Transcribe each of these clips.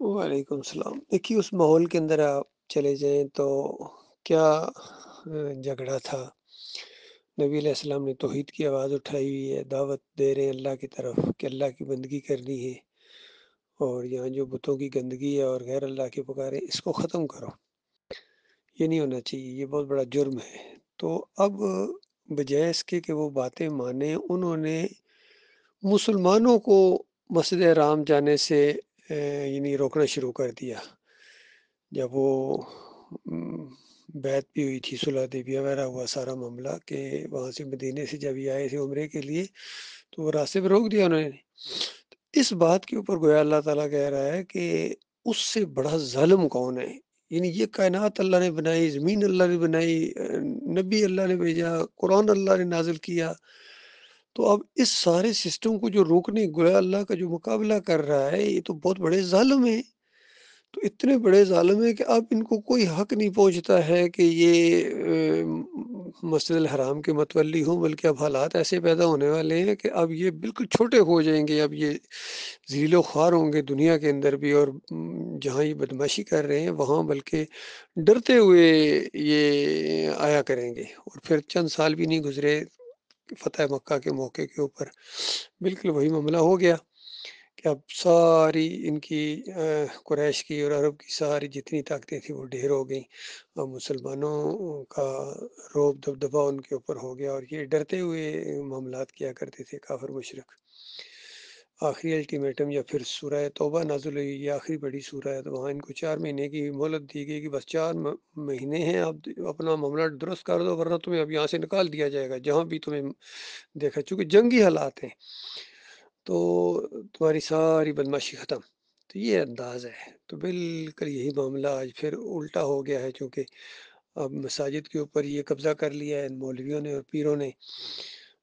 وعلیکم السلام۔ دیکھیے اس ماحول کے اندر آپ چلے جائیں تو کیا جھگڑا تھا۔ نبی علیہ السلام نے توحید کی آواز اٹھائی ہوئی ہے، دعوت دے رہے ہیں اللہ کی طرف کہ اللہ کی بندگی کرنی ہے، اور یہاں جو بتوں کی گندگی ہے اور غیر اللہ کے پکارے اس کو ختم کرو، یہ نہیں ہونا چاہیے، یہ بہت بڑا جرم ہے۔ تو اب بجائے اس کے کہ وہ باتیں مانیں، انہوں نے مسلمانوں کو مسجد حرام جانے سے یعنی روکنا شروع کر دیا۔ جب وہ بیعت بھی ہوئی تھی، صلح حدیبیہ وغیرہ ہوا سارا معاملہ کہ وہاں سے مدینے سے جب یہ آئے تھے عمرے کے لیے تو وہ راستے پہ روک دیا انہوں نے۔ اس بات کے اوپر گویا اللہ تعالیٰ کہہ رہا ہے کہ اس سے بڑا ظالم کون ہے؟ یعنی یہ کائنات اللہ نے بنائی، زمین اللہ نے بنائی، نبی اللہ نے بھیجا، قرآن اللہ نے نازل کیا، تو اب اس سارے سسٹم کو جو روکنے گویا اللہ کا جو مقابلہ کر رہا ہے، یہ تو بہت بڑے ظالم ہیں۔ تو اتنے بڑے ظالم ہیں کہ اب ان کو کوئی حق نہیں پہنچتا ہے کہ یہ مسجد الحرام کے متولی ہوں، بلکہ اب حالات ایسے پیدا ہونے والے ہیں کہ اب یہ بالکل چھوٹے ہو جائیں گے، اب یہ ذلیل و خوار ہوں گے دنیا کے اندر بھی، اور جہاں یہ بدماشی کر رہے ہیں وہاں بلکہ ڈرتے ہوئے یہ آیا کریں گے۔ اور پھر چند سال بھی نہیں گزرے، فتح مکہ کے موقع کے اوپر بالکل وہی معاملہ ہو گیا کہ اب ساری ان کی قریش کی اور عرب کی ساری جتنی طاقتیں تھیں وہ ڈھیر ہو گئیں۔ اب مسلمانوں کا روب دبدبا ان کے اوپر ہو گیا، اور یہ ڈرتے ہوئے معاملات کیا کرتے تھے کافر مشرک۔ آخری الٹیمیٹم یا پھر سورہ توبہ نازل ہوئی، یہ آخری بڑی سورہ ہے، تو وہاں ان کو 4 مہینے کی مہلت دی گئی کہ بس 4 مہینے ہیں، اب اپنا معاملہ درست کر دو ورنہ تمہیں اب یہاں سے نکال دیا جائے گا جہاں بھی تمہیں دیکھا، چونکہ جنگی حالات ہیں تو تمہاری ساری بدماشی ختم۔ تو یہ انداز ہے۔ تو بالکل یہی معاملہ آج پھر الٹا ہو گیا ہے، چونکہ اب مساجد کے اوپر یہ قبضہ کر لیا ہے ان مولویوں نے اور پیروں نے،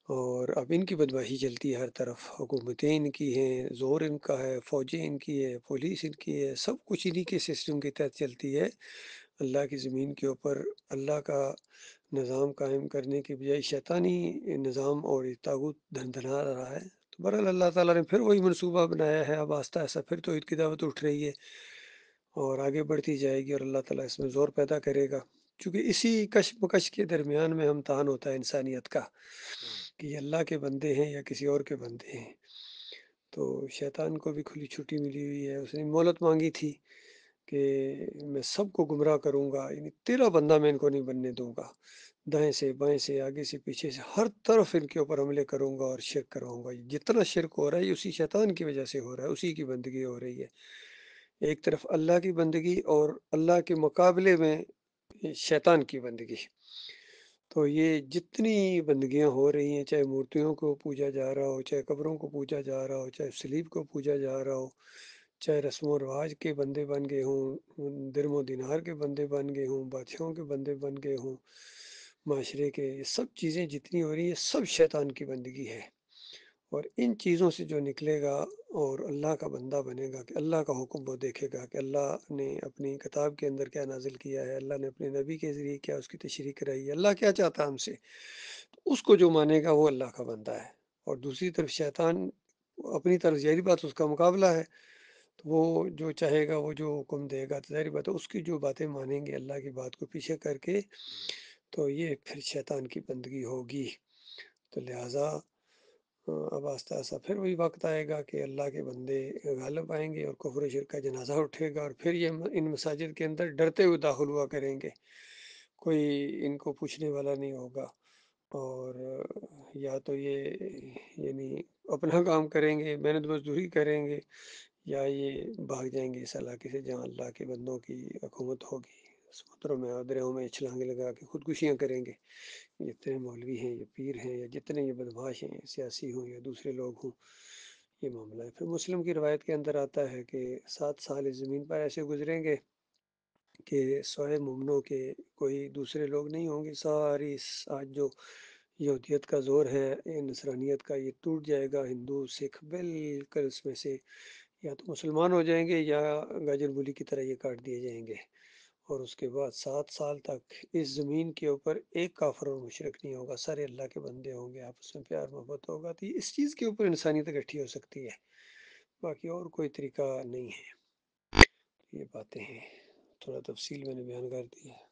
اور اب ان کی بدماشی چلتی ہے ہر طرف، حکومتیں ان کی ہیں، زور ان کا ہے، فوجیں ان کی ہے، پولیس ان کی ہے، سب کچھ انہی کے سسٹم کے تحت چلتی ہے۔ اللہ کی زمین کے اوپر اللہ کا نظام قائم کرنے کی بجائے شیطانی نظام اور طاغوت دھندنا رہا ہے۔ تو بہرحال اللہ تعالیٰ نے پھر وہی منصوبہ بنایا ہے، اب آہستہ آہستہ پھر توحید کی دعوت اٹھ رہی ہے اور آگے بڑھتی جائے گی، اور اللہ تعالیٰ اس میں زور پیدا کرے گا، چونکہ اسی کش مکش کے درمیان میں امتحان ہوتا ہے انسانیت کا کہ یہ اللہ کے بندے ہیں یا کسی اور کے بندے ہیں۔ تو شیطان کو بھی کھلی چھٹی ملی ہوئی ہے، اس نے مہلت مانگی تھی کہ میں سب کو گمراہ کروں گا، یعنی تیرا بندہ میں ان کو نہیں بننے دوں گا، دائیں سے بائیں سے آگے سے پیچھے سے ہر طرف ان کے اوپر حملے کروں گا اور شرک کراؤں گا۔ جتنا شرک ہو رہا ہے یہ اسی شیطان کی وجہ سے ہو رہا ہے، اسی کی بندگی ہو رہی ہے۔ ایک طرف اللہ کی بندگی اور اللہ کے مقابلے میں شیطان کی بندگی۔ تو یہ جتنی بندگیاں ہو رہی ہیں، چاہے مورتیوں کو پوجا جا رہا ہو، چاہے قبروں کو پوجا جا رہا ہو، چاہے سلیب کو پوجا جا رہا ہو، چاہے رسم و رواج کے بندے بن گئے ہوں، درم و دینار کے بندے بن گئے ہوں، بادشاہوں کے بندے بن گئے ہوں، معاشرے کے، یہ سب چیزیں جتنی ہو رہی ہیں سب شیطان کی بندگی ہے۔ اور ان چیزوں سے جو نکلے گا اور اللہ کا بندہ بنے گا کہ اللہ کا حکم وہ دیکھے گا کہ اللہ نے اپنی کتاب کے اندر کیا نازل کیا ہے، اللہ نے اپنے نبی کے ذریعے کیا اس کی تشریح کرائی ہے، اللہ کیا چاہتا ہے ہم سے، تو اس کو جو مانے گا وہ اللہ کا بندہ ہے۔ اور دوسری طرف شیطان اپنی طرف ظاہری بات اس کا مقابلہ ہے، تو وہ جو چاہے گا، وہ جو حکم دے گا، تو ظاہری بات ہے اس کی جو باتیں مانیں گے اللہ کی بات کو پیچھے کر کے، تو یہ پھر شیطان کی بندگی ہوگی۔ تو لہٰذا اب آہستہ آہستہ پھر وہی وقت آئے گا کہ اللہ کے بندے غالب آئیں گے اور کفر و شرک کا جنازہ اٹھے گا، اور پھر یہ ان مساجد کے اندر ڈرتے ہوئے داخل ہوا کریں گے، کوئی ان کو پوچھنے والا نہیں ہوگا، اور یا تو یہ یعنی اپنا کام کریں گے، محنت مزدوری کریں گے، یا یہ بھاگ جائیں گے اس علاقے سے جہاں اللہ کے بندوں کی حکومت ہوگی، سمندروں میں اور دریاؤں میں چھلانگیں لگا کے خودکشیاں کریں گے۔ جتنے مولوی ہیں یا پیر ہیں یا جتنے یہ بدماش ہیں، سیاسی ہوں یا دوسرے لوگ ہوں، یہ معاملہ ہے۔ پھر مسلم کی روایت کے اندر آتا ہے کہ 7 سال اس زمین پر ایسے گزریں گے کہ سوائے مومنوں کے کوئی دوسرے لوگ نہیں ہوں گے، ساری آج جو یہودیت کا زور ہے، نصرانیت کا، یہ ٹوٹ جائے گا، ہندو سکھ بالکل اس میں سے یا تو مسلمان ہو جائیں گے یا گاجر مولی کی طرح یہ کاٹ دیے جائیں گے، اور اس کے بعد 7 سال تک اس زمین کے اوپر ایک کافر اور مشرک نہیں ہوگا، سارے اللہ کے بندے ہوں گے، آپس میں پیار محبت ہوگا۔ تو اس چیز کے اوپر انسانیت اکٹھی ہو سکتی ہے، باقی اور کوئی طریقہ نہیں ہے۔ یہ باتیں ہیں، تھوڑا تفصیل میں نے بیان کر دی ہے۔